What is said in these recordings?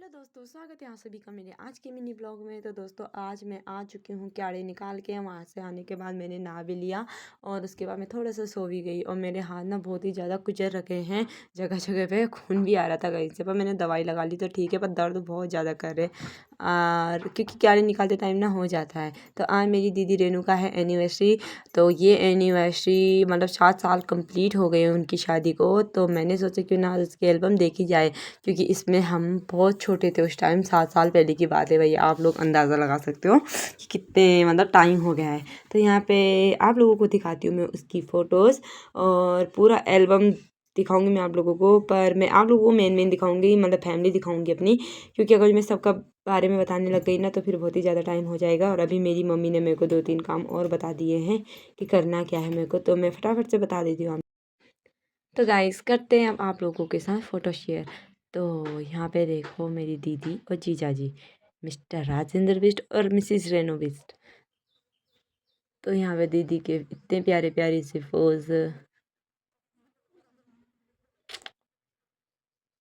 दोस्तों, स्वागत है आप सभी का मेरे आज के मिनी ब्लॉग में। तो दोस्तों, आज मैं आ चुकी हूँ क्यारी निकाल के। वहाँ से आने के बाद मैंने नहा भी लिया और उसके बाद मैं थोड़ा सा सो भी गई। और मेरे हाथ ना बहुत ही ज़्यादा कुचल रखे हैं, जगह जगह पे खून भी आ रहा था कहीं से, पर मैंने दवाई लगा ली तो ठीक है, पर दर्द बहुत ज़्यादा कर रहे। और क्योंकि क्यारी निकालते टाइम ना हो जाता है। तो आज मेरी दीदी रेनू का है एनिवर्सरी। तो ये एनिवर्सरी मतलब 7 साल कंप्लीट हो गए उनकी शादी को। तो मैंने सोचा क्यों ना उसकी एल्बम देखी जाए, क्योंकि इसमें हम बहुत छोटे थे उस टाइम। 7 साल पहले की बात है भाई, आप लोग अंदाज़ा लगा सकते हो कि कितने मतलब टाइम हो गया है। तो यहाँ पे आप लोगों को दिखाती हूँ मैं उसकी फ़ोटोज़, और पूरा एल्बम दिखाऊंगी मैं आप लोगों को। पर मैं आप लोगों को मेन दिखाऊंगी, मतलब फैमिली दिखाऊंगी अपनी, क्योंकि अगर मैं सबका बारे में बताने लग गई ना तो फिर बहुत ही ज़्यादा टाइम हो जाएगा। और अभी मेरी मम्मी ने मेरे को 2-3 काम और बता दिए हैं कि करना क्या है मेरे को, तो मैं फटाफट से बता देती हूँ। तो गाइस, करते हैं अब आप लोगों के साथ फ़ोटो शेयर। तो यहाँ पे देखो मेरी दीदी और जीजा जी, मिस्टर राजेंद्र बिष्ट और मिसिस रेनू बिष्ट। तो यहाँ पे दीदी के इतने प्यारे प्यारे से पोज।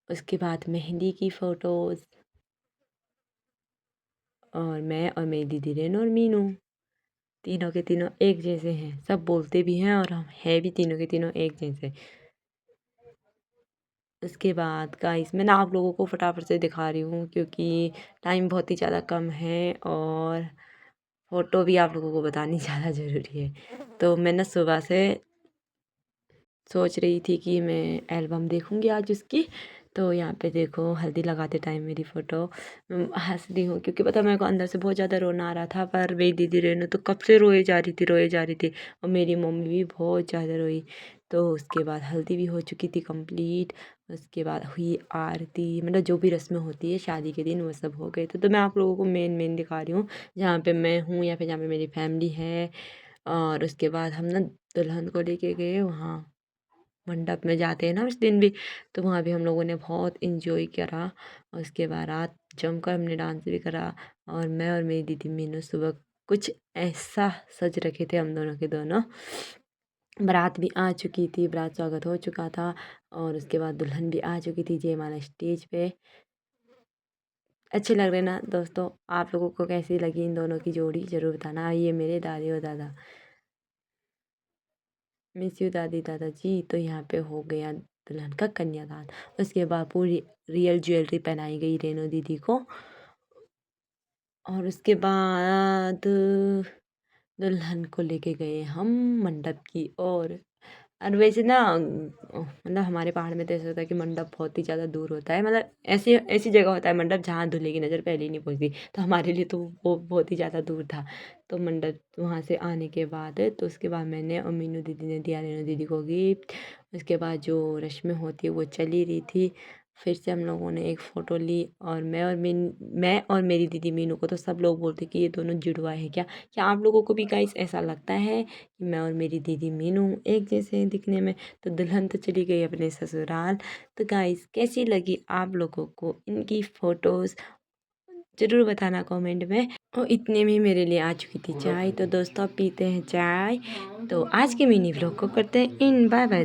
उसके बाद मेहंदी की फ़ोटोज़, और मैं और मेरी दीदी रेनू और मीनू, तीनों के तीनों एक जैसे हैं। सब बोलते भी हैं और हम हैं भी तीनों के तीनों एक जैसे। उसके बाद गाइस, मैं ना आप लोगों को फटाफट से दिखा रही हूँ क्योंकि टाइम बहुत ही ज़्यादा कम है और फ़ोटो भी आप लोगों को बतानी ज़्यादा ज़रूरी है। तो मैं ना सुबह से सोच रही थी कि मैं एल्बम देखूँगी आज उसकी। तो यहाँ पे देखो, हल्दी लगाते टाइम मेरी फ़ोटो। हँस रही हूँ क्योंकि पता मेरे को अंदर से बहुत ज़्यादा रोना आ रहा था। पर मेरी दीदी रेनू तो कब से रोए जा रही थी। और मेरी मम्मी भी बहुत ज़्यादा रोई। तो उसके बाद हल्दी भी हो चुकी थी कंप्लीट। उसके बाद हुई आरती, मतलब जो भी रस्में होती है शादी के दिन वो सब हो गए थे। तो मैं आप लोगों को मेन दिखा रही हूँ, जहाँ पे मैं हूँ या फिर जहाँ पे मेरी फैमिली है। और उसके बाद हम ना दुल्हन को लेके गए वहाँ मंडप में जाते हैं ना उस दिन भी। तो वहाँ भी हम लोगों ने बहुत इंजॉय करा। और उसके बाद रात जमकर हमने डांस भी करा। और मैं और मेरी दीदी मीनू सुबह कुछ ऐसा सज रखे थे हम दोनों के दोनों। बारात भी आ चुकी थी, बारात स्वागत हो चुका था। और उसके बाद दुल्हन भी आ चुकी थी जयमाला स्टेज पे। अच्छे लग रहे ना दोस्तों? आप लोगों को कैसी लगी इन दोनों की जोड़ी ज़रूर बताना। ये मेरे दादी और दादा, मिस यू दादी दादाजी। तो यहाँ पे हो गया दुल्हन का कन्यादान। उसके बाद पूरी रियल ज्वेलरी पहनाई गई रेनू दीदी को। और उसके बाद दुल्हन को लेके गए हम मंडप की ओर। और वैसे ना मतलब हमारे पहाड़ में तो ऐसा होता है कि मंडप बहुत ही ज़्यादा दूर होता है। मतलब ऐसी ऐसी जगह होता है मंडप जहाँ दूल्हे की नज़र पहले ही नहीं पहुँचती। तो हमारे लिए तो वो बहुत ही ज़्यादा दूर था। तो मंडप वहाँ से आने के बाद तो उसके बाद मैंने और मीनू दीदी ने दिया रेनू दीदी को गिफ्ट। उसके बाद जो रस्में होती है वो चली रही थी। फिर से हम लोगों ने एक फ़ोटो ली। और मैं और मेरी दीदी मीनू को तो सब लोग बोलते कि ये दोनों जुड़वा है क्या आप लोगों को भी गाइस ऐसा लगता है कि मैं और मेरी दीदी मीनू एक जैसे हैं दिखने में? तो दुल्हन तो चली गई अपने ससुराल। तो गाइस, कैसी लगी आप लोगों को इनकी फ़ोटोज़? ज़रूर बताना कमेंट में। और इतने में मेरे लिए आ चुकी थी चाय। तो दोस्तों, अब पीते हैं चाय। तो आज के मिनी व्लॉग को करते हैं इन। Bye bye.